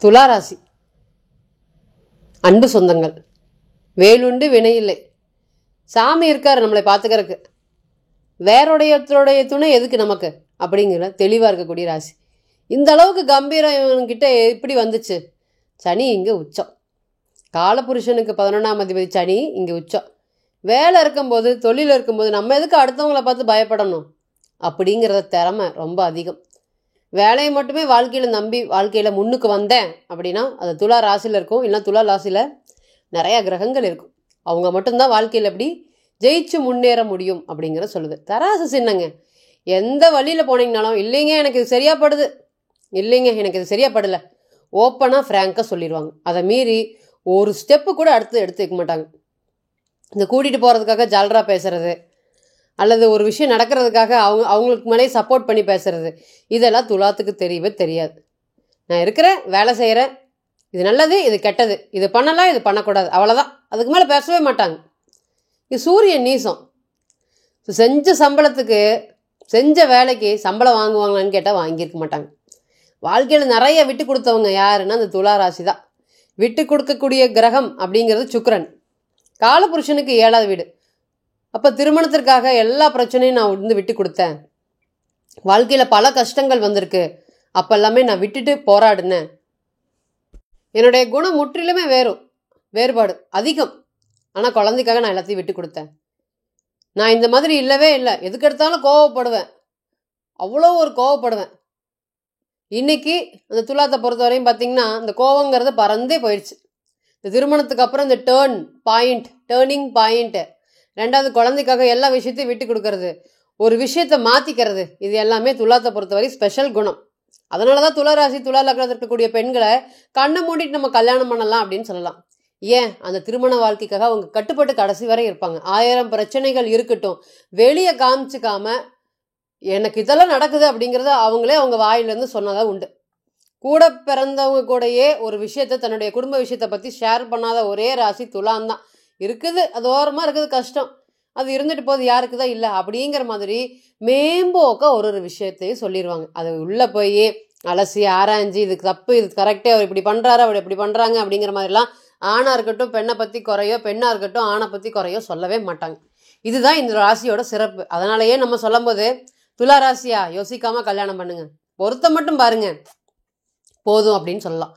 துலா ராசி. அன்பு சொந்தங்கள், வேலுண்டு வினையில்லை. சாமி இருக்கார் நம்மளை பார்த்துக்கிறதுக்கு. வேறொடையத்தோடைய துணை எதுக்கு நமக்கு அப்படிங்கிற தெளிவாக இருக்கக்கூடிய ராசி. இந்த அளவுக்கு கம்பீரம் இவன்கிட்ட எப்படி வந்துச்சு? சனி இங்கே உச்சம். காலபுருஷனுக்கு 11ஆம் அதிபதி சனி இங்கே உச்சம். வேலை இருக்கும்போது, தொழில் இருக்கும்போது நம்ம எதுக்கு அடுத்தவங்களை பார்த்து பயப்படணும் அப்படிங்கிறத திறமை ரொம்ப அதிகம். வேலையை மட்டுமே வாழ்க்கையில் நம்பி வாழ்க்கையில் முன்னுக்கு வந்தேன் அப்படின்னா அது துலா ராசியில் இருக்கும். இல்லைன்னா துலா ராசியில் நிறையா கிரகங்கள் இருக்கும். அவங்க மட்டும்தான் வாழ்க்கையில் எப்படி ஜெயிச்சு முன்னேற முடியும் அப்படிங்கிற சொல்லுது. தராசு சின்னங்க. எந்த வழியில் போனீங்கனாலும் இல்லைங்க எனக்கு இது சரியாப்படுது, இல்லைங்க எனக்கு இது சரியாப்படலை, ஓப்பனாக ஃப்ராங்காக சொல்லிடுவாங்க. அதை மீறி ஒரு ஸ்டெப்பு கூட அடுத்து எடுத்து வைக்க மாட்டாங்க. இந்த கூட்டிகிட்டு போகிறதுக்காக ஜால்ரா பேசுறது அல்லது ஒரு விஷயம் நடக்கிறதுக்காக அவங்களுக்கு மேலே சப்போர்ட் பண்ணி பேசுறது, இதெல்லாம் துலாத்துக்கு தெரியவே தெரியாது. நான் இருக்கிறேன், வேலை செய்கிறேன், இது நல்லது இது கெட்டது, இது பண்ணலாம் இது பண்ணக்கூடாது, அவ்வளோதான். அதுக்கு மேலே பேசவே மாட்டாங்க. இது சூரியன் நீசம். செஞ்ச சம்பளத்துக்கு செஞ்ச வேலைக்கு சம்பளம் வாங்குவாங்களான்னு கேட்டால் வாங்கியிருக்க மாட்டாங்க. வாழ்க்கையில் நிறைய விட்டு கொடுத்தவங்க யாருன்னா அந்த துலா ராசி தான். விட்டு கொடுக்கக்கூடிய கிரகம் அப்படிங்கிறது சுக்கிரன். காலபுருஷனுக்கு 7வது வீடு. அப்போ திருமணத்திற்காக எல்லா பிரச்சனையும் நான் வந்து விட்டு கொடுத்தேன். வாழ்க்கையில் பல கஷ்டங்கள் வந்திருக்கு, அப்போ எல்லாமே நான் விட்டுட்டு போராடினேன். என்னுடைய குணம் முற்றிலுமே வேறுபாடு அதிகம். ஆனால் குழந்தைக்காக நான் எல்லாத்தையும் விட்டு கொடுத்தேன். நான் இந்த மாதிரி இல்லவே இல்லை. எதுக்கு எடுத்தாலும் கோவப்படுவேன், அவ்வளோ ஒரு கோவப்படுவேன். இன்னைக்கு அந்த துலாத்தை பொறுத்தவரையும் பார்த்தீங்கன்னா இந்த கோவங்கிறது பறந்தே போயிடுச்சு. இந்த திருமணத்துக்கு அப்புறம் இந்த டேர்னிங் பாயிண்ட்டு, 2வது குழந்தைக்காக எல்லா விஷயத்தையும் விட்டு கொடுக்கறது, ஒரு விஷயத்தை மாற்றிக்கிறது, இது எல்லாமே துலாத்தை பொறுத்தவரை ஸ்பெஷல் குணம். அதனால தான் துலா ராசி துலா லக்னத்தில் இருக்கக்கூடிய பெண்களை கண்ணை மூடிட்டு நம்ம கல்யாணம் பண்ணலாம் அப்படின்னு சொல்லலாம். ஏன்? அந்த திருமண வாழ்க்கைக்காக அவங்க கட்டுப்பட்டு கடைசி வரை இருப்பாங்க. 1000 பிரச்சனைகள் இருக்கட்டும், வெளியே காமிச்சிக்காம எனக்கு இதெல்லாம் நடக்குது அப்படிங்கிறத அவங்களே அவங்க வாயிலேருந்து சொன்னதாக உண்டு. கூட பிறந்தவங்க கூடயே ஒரு விஷயத்த, தன்னுடைய குடும்ப விஷயத்தை பற்றி ஷேர் பண்ணாத ஒரே ராசி துலான் தான். இருக்குது, அது ஓரமாக இருக்குது, கஷ்டம், அது இருந்துட்டு போகுது, யாருக்கு தான் இல்லை அப்படிங்கிற மாதிரி மேம்போக்க ஒரு விஷயத்தையும் சொல்லிடுவாங்க. அது உள்ளே போய் அலசி ஆராய்ஞ்சு இதுக்கு தப்பு, இது கரெக்டே, அவர் இப்படி பண்ணுறாரு, அவர் இப்படி பண்ணுறாங்க அப்படிங்கிற மாதிரிலாம் ஆணாக இருக்கட்டும் பெண்ணை பற்றி குறையோ, பெண்ணாக இருக்கட்டும் ஆணை பற்றி குறையோ சொல்லவே மாட்டாங்க. இதுதான் இந்த ராசியோட சிறப்பு. அதனாலயே நம்ம சொல்லும் போது துலா ராசியா யோசிக்காமல் கல்யாணம் பண்ணுங்க, பொருத்தம் மட்டும் பாருங்க போதும் அப்படின்னு சொல்லலாம்.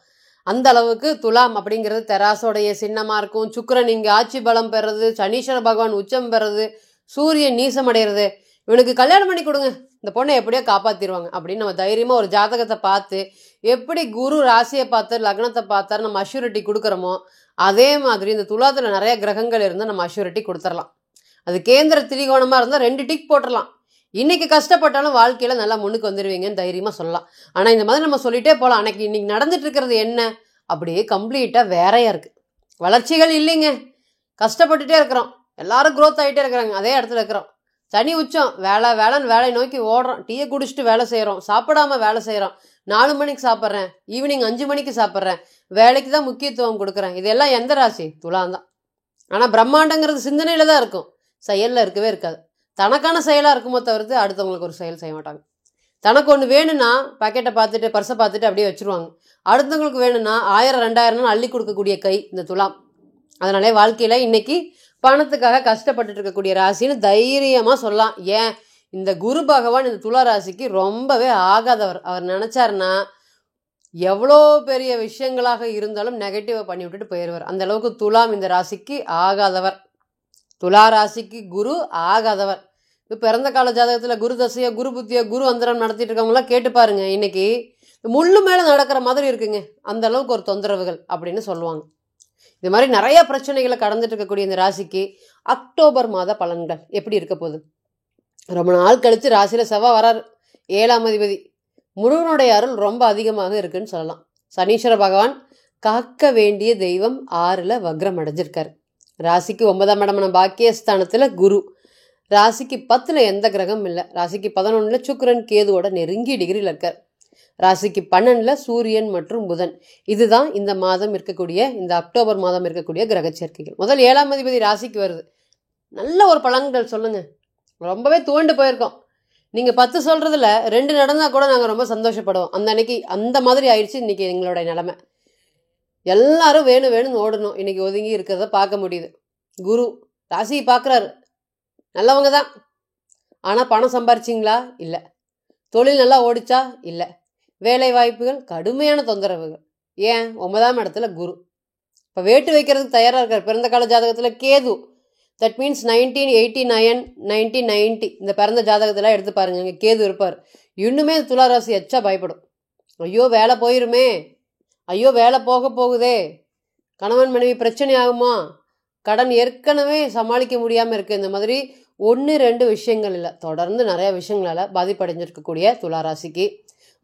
அந்த அளவுக்கு துலாம் அப்படிங்கிறது தெராசோடைய சின்னமாக இருக்கும். சுக்கிரன் இங்கே ஆட்சி பலம் பெறது, சனீஸ்வர பகவான் உச்சம் பெறது, சூரியன் நீசம் அடைகிறது. இவனுக்கு கல்யாணம் பண்ணி கொடுங்க, இந்த பொண்ணை எப்படியோ காப்பாற்றிடுவாங்க அப்படின்னு நம்ம தைரியமாக ஒரு ஜாதகத்தை பார்த்து, எப்படி குரு ராசியை பார்த்து லக்னத்தை பார்த்தாரு நம்ம அஷ்யூரிட்டி கொடுக்குறோமோ அதே மாதிரி இந்த துலாத்தில் நிறைய கிரகங்கள் இருந்தால் நம்ம அஷ்யூரிட்டி கொடுத்துடலாம். அது கேந்திர திரிகோணமாக இருந்தால் 2 டிக் போட்டுடலாம். இன்னைக்கு கஷ்டப்பட்டாலும் வாழ்க்கையில் நல்லா முன்னுக்கு வந்துடுவீங்கன்னு தைரியமாக சொல்லலாம். ஆனால் இந்த மாதிரி நம்ம சொல்லிட்டே போகலாம். இன்னைக்கு நடந்துட்டு இருக்கிறது என்ன அப்படியே கம்ப்ளீட்டாக வேறையாக இருக்குது. வளர்ச்சிகள் இல்லைங்க, கஷ்டப்பட்டுட்டே இருக்கிறோம். எல்லாரும் க்ரோத் ஆகிட்டே இருக்கிறாங்க, அதே இடத்துல இருக்கிறோம். சனி உச்சம், வேலைன்னு வேலையை நோக்கி ஓடுறோம். டீயை குடிச்சிட்டு வேலை செய்கிறோம், சாப்பிடாம வேலை செய்கிறோம். 4 மணிக்கு சாப்பிட்றேன், ஈவினிங் 5 மணிக்கு சாப்பிட்றேன், வேலைக்கு தான் முக்கியத்துவம் கொடுக்குறேன். இதெல்லாம் எந்த ராசி? துலாம் தான். ஆனால் பிரம்மாண்டங்கிறது சிந்தனையில் தான் இருக்கும், செயலில் இருக்கவே இருக்காது. தனக்கான செயலாக இருக்குமோ தவிர்த்து அடுத்தவங்களுக்கு ஒரு செயல் செய்ய மாட்டாங்க. தனக்கு ஒன்று வேணும்னா பாக்கெட்டை பார்த்துட்டு பர்ஸை பார்த்துட்டு அப்படியே வச்சுருவாங்க. அடுத்தவங்களுக்கு வேணும்னா 1000 2000 அள்ளி கொடுக்கக்கூடிய கை இந்த துலாம். அதனாலே வாழ்க்கையில் இன்னைக்கு பணத்துக்காக கஷ்டப்பட்டுட்டு இருக்கக்கூடிய ராசின்னு தைரியமாக சொல்லலாம். ஏன்? இந்த குரு பகவான் இந்த துலா ராசிக்கு ரொம்பவே ஆகாதவர். அவர் நினச்சாருன்னா எவ்வளோ பெரிய விஷயங்களாக இருந்தாலும் நெகட்டிவை பண்ணி விட்டுட்டு போயிடுவார். அந்த அளவுக்கு துலாம் இந்த ராசிக்கு ஆகாதவர். துலா ராசிக்கு குரு ஆகாதவர். இப்போ பிறந்த கால ஜாதகத்தில் குரு தசையோ, குரு புத்தியோ, குரு அந்தரம் நடத்திட்டு இருக்கவங்களாம் கேட்டு பாருங்க. இன்னைக்கு முள்ளு மேலே நடக்கிற மாதிரி இருக்குங்க, அந்த அளவுக்கு ஒரு தொந்தரவுகள் அப்படின்னு சொல்லுவாங்க. இது மாதிரி நிறைய பிரச்சனைகளை கடந்துட்டு இருக்கக்கூடிய இந்த ராசிக்கு அக்டோபர் மாத பலன்கள் எப்படி இருக்க போகுது? ரொம்ப நாள் கழித்து ராசியில் செவ்வாய் வராரு, 7ஆம் அதிபதி. முருகனுடைய அருள் ரொம்ப அதிகமாக இருக்குன்னு சொல்லலாம். சனீஸ்வர பகவான் காக்க வேண்டிய தெய்வம் 6ல் வக்ரம் அடைஞ்சிருக்காரு. ராசிக்கு 9ஆம் இடமான பாக்கியஸ்தானத்தில் குரு. ராசிக்கு 10ல் எந்த கிரகம் இல்லை. ராசிக்கு 11ல் சுக்கிரன் கேதுவோட நெருங்கி டிகிரியில் இருக்கார். ராசிக்கு 12ல் சூரியன் மற்றும் புதன். இதுதான் இந்த மாதம் இருக்கக்கூடிய, இந்த அக்டோபர் மாதம் இருக்கக்கூடிய கிரக சேர்க்கைகள். முதல் 7ஆம் அதிபதி ராசிக்கு வருது. நல்ல ஒரு பலன்கள் சொல்லுங்க. ரொம்பவே துவண்டு போயிருக்கோம். நீங்கள் 10 சொல்கிறதுல 2 நடந்தால் கூட நாங்கள் ரொம்ப சந்தோஷப்படுவோம். அந்த அன்னைக்கு அந்த மாதிரி ஆயிடுச்சு இன்னைக்கு எங்களோட நிலைமை. எல்லாரும் வேணும்னு ஓடணும். இன்னைக்கு ஒதுங்கி இருக்கிறத பார்க்க முடியுது. குரு ராசியை பார்க்குறாரு, நல்லவங்க தான். ஆனால் பணம் சம்பாரிச்சிங்களா? இல்லை. தொழில் நல்லா ஓடிச்சா? இல்லை. வேலை வாய்ப்புகள் கடுமையான தொந்தரவுகள். ஏன்? 9ஆம் இடத்துல குரு. இப்போ வேட்டு வைக்கிறதுக்கு தயாராக இருக்கார். பிறந்த கால ஜாதகத்தில் கேது. தட் மீன்ஸ் 1989 1990 இந்த பிறந்த ஜாதகத்தெல்லாம் எடுத்து பாருங்க, இங்கே கேது இருப்பார். இன்னுமே துளாராசி எச்சா பயப்படும். ஐயோ வேலை போயிருமே, ஐயோ வேலை போக போகுதே, கணவன் மனைவி பிரச்சனை ஆகுமா, கடன் ஏற்கனவே சமாளிக்க முடியாமல் இருக்குது. இந்த மாதிரி 1-2 விஷயங்கள் இல்லை, தொடர்ந்து நிறைய விஷயங்களால் பாதிப்படைஞ்சிருக்கக்கூடிய துளாராசிக்கு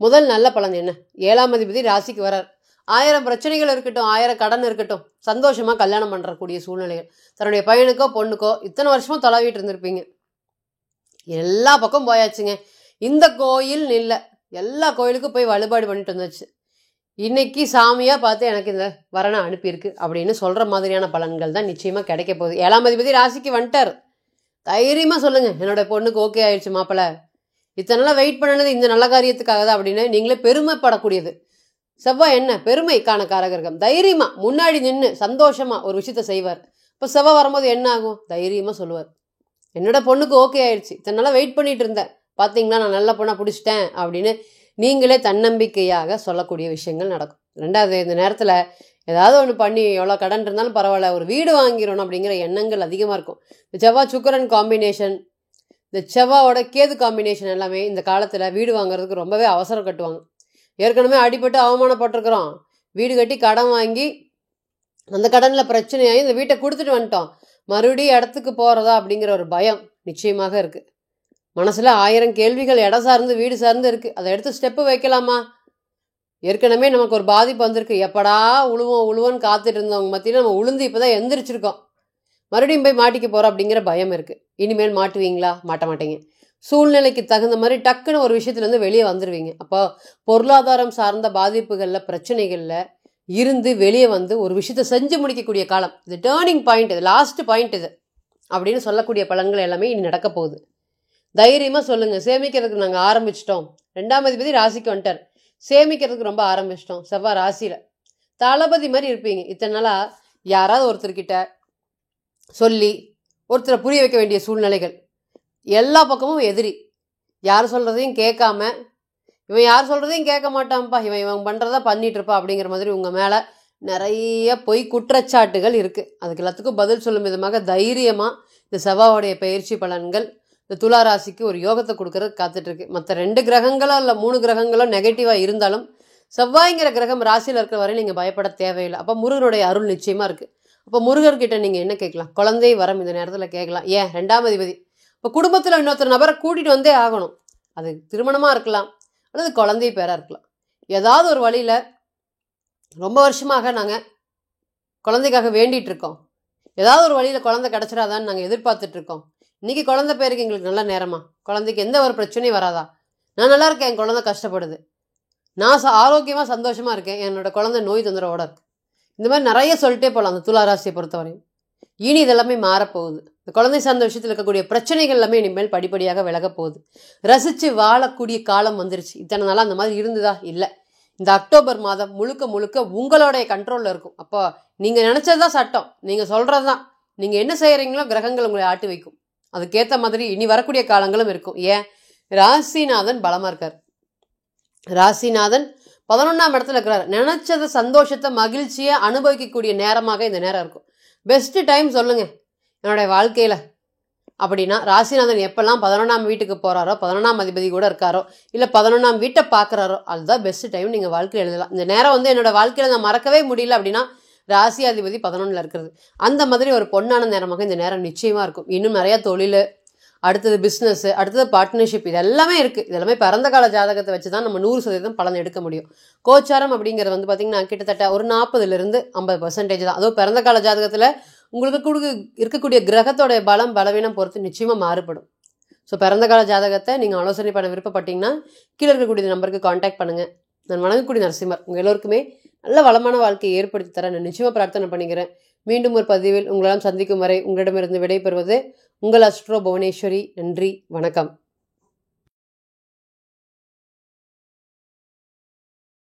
முதல் நல்ல பலன் என்ன? 7ஆம் அதிபதி ராசிக்கு வரார். 1000 பிரச்சனைகள் இருக்கட்டும், 1000 கடன் இருக்கட்டும், சந்தோஷமாக கல்யாணம் பண்ணுறக்கூடிய சூழ்நிலைகள். தன்னுடைய பையனுக்கோ பொண்ணுக்கோ இத்தனை வருஷமும் தொலைவிட்டு இருந்திருப்பீங்க, எல்லா பக்கம் போயாச்சுங்க. இந்த கோயில் இல்லை, எல்லா கோயிலுக்கும் போய் வழிபாடு பண்ணிட்டு வந்துச்சு. இன்னைக்கு சாமியாக பார்த்து எனக்கு இந்த வரனை அனுப்பியிருக்கு அப்படின்னு சொல்கிற மாதிரியான பலன்கள் தான் நிச்சயமாக கிடைக்க போகுது. 7ஆம் அதிபதி ராசிக்கு வந்துட்டார். தைரியமாக சொல்லுங்கள், என்னோட பொண்ணுக்கு ஓகே ஆயிடுச்சு மாப்பிள்ளை, இத்தனை நாளாக வெயிட் பண்ணது இந்த நல்ல காரியத்துக்காக தான் அப்படின்னு நீங்களே பெருமைப்படக்கூடியது. செவ்வாய் என்ன பெருமைக்கான காரகர்கம். தைரியமாக முன்னாடி நின்று சந்தோஷமாக ஒரு விஷயத்த செய்வார். இப்போ செவ்வாய் வரும்போது என்ன ஆகும்? தைரியமாக சொல்லுவார், என்னோட பொண்ணுக்கு ஓகே ஆயிடுச்சு, இத்தனை நாளாக வெயிட் பண்ணிட்டு இருந்தேன், பார்த்தீங்களா நான் நல்ல பொண்ணாக பிடிச்சிட்டேன் அப்படின்னு நீங்களே தன்னம்பிக்கையாக சொல்லக்கூடிய விஷயங்கள் நடக்கும். ரெண்டாவது, இந்த நேரத்தில் ஏதாவது ஒன்று பண்ணி எவ்வளோ கடன் இருந்தாலும் பரவாயில்ல, ஒரு வீடு வாங்கிடணும் அப்படிங்கிற எண்ணங்கள் அதிகமாக இருக்கும். இந்த செவ்வாய் சுக்கிரன் காம்பினேஷன், இந்த செவ்வாயோட கேது காம்பினேஷன் எல்லாமே இந்த காலத்தில் வீடு வாங்குறதுக்கு ரொம்பவே அவசரம் கட்டுவாங்க. ஏற்கனவே அடிபட்டு அவமானப்பட்டிருக்கிறோம், வீடு கட்டி கடன் வாங்கி அந்த கடனில் பிரச்சனையாகி இந்த வீட்டை கொடுத்துட்டு வந்துட்டோம், மறுபடியும் இடத்துக்கு போகிறதா அப்படிங்கிற ஒரு பயம் நிச்சயமாக இருக்குது. மனசில் 1000 கேள்விகள் இடம் சார்ந்து வீடு சார்ந்து இருக்குது. அதை எடுத்து ஸ்டெப்பு வைக்கலாமா? ஏற்கனவே நமக்கு ஒரு பாதிப்பு வந்திருக்கு, எப்படா உழுவோன்னு காத்துட்டு இருந்தவங்க மத்தியில் நம்ம உளுந்து இப்போ தான் எந்திரிச்சிருக்கோம், மறுபடியும் போய் மாட்டிக்க போகிறோம் அப்படிங்கிற பயம் இருக்குது. இனிமேல் மாட்டுவீங்களா? மாட்ட மாட்டீங்க. சூழ்நிலைக்கு தகுந்த மாதிரி டக்குன்னு ஒரு விஷயத்துலேருந்து வெளியே வந்துடுவீங்க. அப்போ பொருளாதாரம் சார்ந்த பாதிப்புகளில் பிரச்சனைகளில் இருந்து வெளியே வந்து ஒரு விஷயத்தை செஞ்சு முடிக்கக்கூடிய காலம் இது. டேர்னிங் பாயிண்ட் இது, லாஸ்ட் பாயிண்ட் இது அப்படின்னு சொல்லக்கூடிய பலன்கள் எல்லாமே இனி நடக்க போகுது. தைரியமாக சொல்லுங்கள், சேமிக்கிறதுக்கு நாங்கள் ஆரம்பிச்சிட்டோம். 2ஆம் அதிபதி ராசிக்கு வந்துட்டார், சேமிக்கிறதுக்கு ரொம்ப ஆரம்பிச்சிட்டோம். செவ்வாய் ராசியில் தளபதி மாதிரி இருப்பீங்க. இத்தனை நாளாக யாராவது ஒருத்தர்கிட்ட சொல்லி ஒருத்தரை புரிய வைக்க வேண்டிய சூழ்நிலைகள், எல்லா பக்கமும் எதிரி, யார் சொல்கிறதையும் கேட்காம, இவன் யார் சொல்கிறதையும் கேட்க மாட்டான்ப்பா, இவன் பண்ணுறதா பண்ணிட்டு இருப்பா அப்படிங்கிற மாதிரி உங்கள் மேலே நிறைய பொய் குற்றச்சாட்டுகள் இருக்குது. அதுக்கு எல்லாத்துக்கும் பதில் சொல்லும் விதமாக தைரியமாக இந்த செவ்வாயோடைய பயிற்சி பலன்கள் இந்த துளாராசிக்கு ஒரு யோகத்தை கொடுக்கறது காத்துட்ருக்கு. மற்ற 2 கிரகங்களோ இல்லை 3 கிரகங்களோ நெகட்டிவாக இருந்தாலும் செவ்வாய்ங்கிற கிரகம் ராசியில் இருக்கிற வரை நீங்கள் பயப்பட தேவையில்லை. அப்போ முருகனுடைய அருள் நிச்சயமாக இருக்குது. அப்போ முருகர்கிட்ட நீங்கள் என்ன கேட்கலாம்? குழந்தை வரம் இந்த நேரத்தில் கேட்கலாம். ஏன்? 2ஆம் அதிபதி. இப்போ குடும்பத்தில் இன்னொருத்தர் நபரை கூட்டிகிட்டு வந்தே ஆகணும். அது திருமணமாக இருக்கலாம் அல்லது குழந்தை பேராக இருக்கலாம். ஏதாவது ஒரு வழியில் ரொம்ப வருஷமாக நாங்கள் குழந்தைக்காக வேண்டிகிட்டு இருக்கோம், ஏதாவது ஒரு வழியில் குழந்தை கிடச்சிடாதான்னு நாங்கள் எதிர்பார்த்துட்ருக்கோம். இன்றைக்கி குழந்தை பேருக்கு எங்களுக்கு நல்ல நேரமா? குழந்தைக்கு எந்த ஒரு பிரச்சனையும் வராதா? நான் நல்லா இருக்கேன், என் குழந்தை கஷ்டப்படுது, நான் ஆரோக்கியமாக சந்தோஷமாக இருக்கேன், என்னோடய குழந்தை நோய் தொந்தரவோட இருக்கு. இந்த மாதிரி நிறைய சொல்லிட்டே போகலாம் அந்த துளாராசியை பொறுத்தவரையும். இனி இதெல்லாமே மாறப்போகுது. இந்த குழந்தை சார்ந்த விஷயத்தில் இருக்கக்கூடிய பிரச்சனைகள் எல்லாமே இனிமேல் படிப்படியாக விலக போகுது. ரசித்து வாழக்கூடிய காலம் வந்துருச்சு. இத்தனை நாளாக அந்த மாதிரி இருந்ததா? இல்லை. இந்த அக்டோபர் மாதம் முழுக்க முழுக்க உங்களுடைய கண்ட்ரோலில் இருக்கும். அப்போ நீங்கள் நினச்சது தான் சட்டம், நீங்கள் சொல்கிறது தான், நீங்கள் என்ன செய்கிறீங்களோ கிரகங்கள் உங்களை ஆட்டி வைக்கும். அதுக்கேற்ற மாதிரி இனி வரக்கூடிய காலங்களும் இருக்கும். ஏன்? ராசிநாதன் பலமாக இருக்கார். ராசிநாதன் 11ஆம் இடத்துல இருக்கிறார். நினச்சத சந்தோஷத்தை மகிழ்ச்சியை அனுபவிக்கக்கூடிய நேரமாக இந்த நேரம் இருக்கும். பெஸ்ட்டு டைம் சொல்லுங்கள் என்னுடைய வாழ்க்கையில் அப்படின்னா, ராசிநாதன் எப்பெல்லாம் 11ஆம் வீட்டுக்கு போகிறாரோ, 11ஆம் அதிபதி கூட இருக்காரோ, இல்லை 11ஆம் வீட்டை பார்க்குறாரோ, அதுதான் பெஸ்ட்டு டைம் நீங்கள் வாழ்க்கையில் எழுதலாம். இந்த நேரம் வந்து என்னோடய வாழ்க்கையில் நான் மறக்கவே முடியல அப்படின்னா ராசி அதிபதி 11ல் இருக்கிறது. அந்த மாதிரி ஒரு பொன்னான நேரமாக இந்த நேரம் நிச்சயமாக இருக்கும். இன்னும் நிறையா தொழில், அடுத்தது பிஸ்னஸ்ஸு, அடுத்தது பார்ட்னர்ஷிப், இது எல்லாமே இருக்குது. இதெல்லாமே பிறந்த கால ஜாதகத்தை வச்சு தான் நம்ம 100% பலன் எடுக்க முடியும். கோச்சாரம் அப்படிங்கிறது வந்து பார்த்திங்கன்னா கிட்டத்தட்ட ஒரு 40% 50% தான். அதுவும் பிறந்த கால ஜாதகத்தில் உங்களுக்கு இருக்கக்கூடிய கிரகத்தோடைய பலம் பலவீனம் பொறுத்து நிச்சயமாக மாறுபடும். ஸோ பிறந்த கால ஜாதகத்தை நீங்கள் ஆலோசனை பண்ண விருப்பப்பட்டீங்கன்னா கீழே இருக்கக்கூடிய நம்பருக்கு காண்டாக்ட் பண்ணுங்கள். நான் வணங்கக்கூடிய நரசிம்மர் உங்கள் எல்லோருக்குமே நல்ல வளமான வாழ்க்கையை ஏற்படுத்தி தர நான் நிச்சயமாக பிரார்த்தனை பண்ணிக்கிறேன். மீண்டும் ஒரு பதிவில் உங்களெல்லாம் சந்திக்கும் வரை உங்களிடமிருந்து விடைபெறுவது உங்கள் அஸ்ட்ரோ புவனேஸ்வரி. நன்றி, வணக்கம்.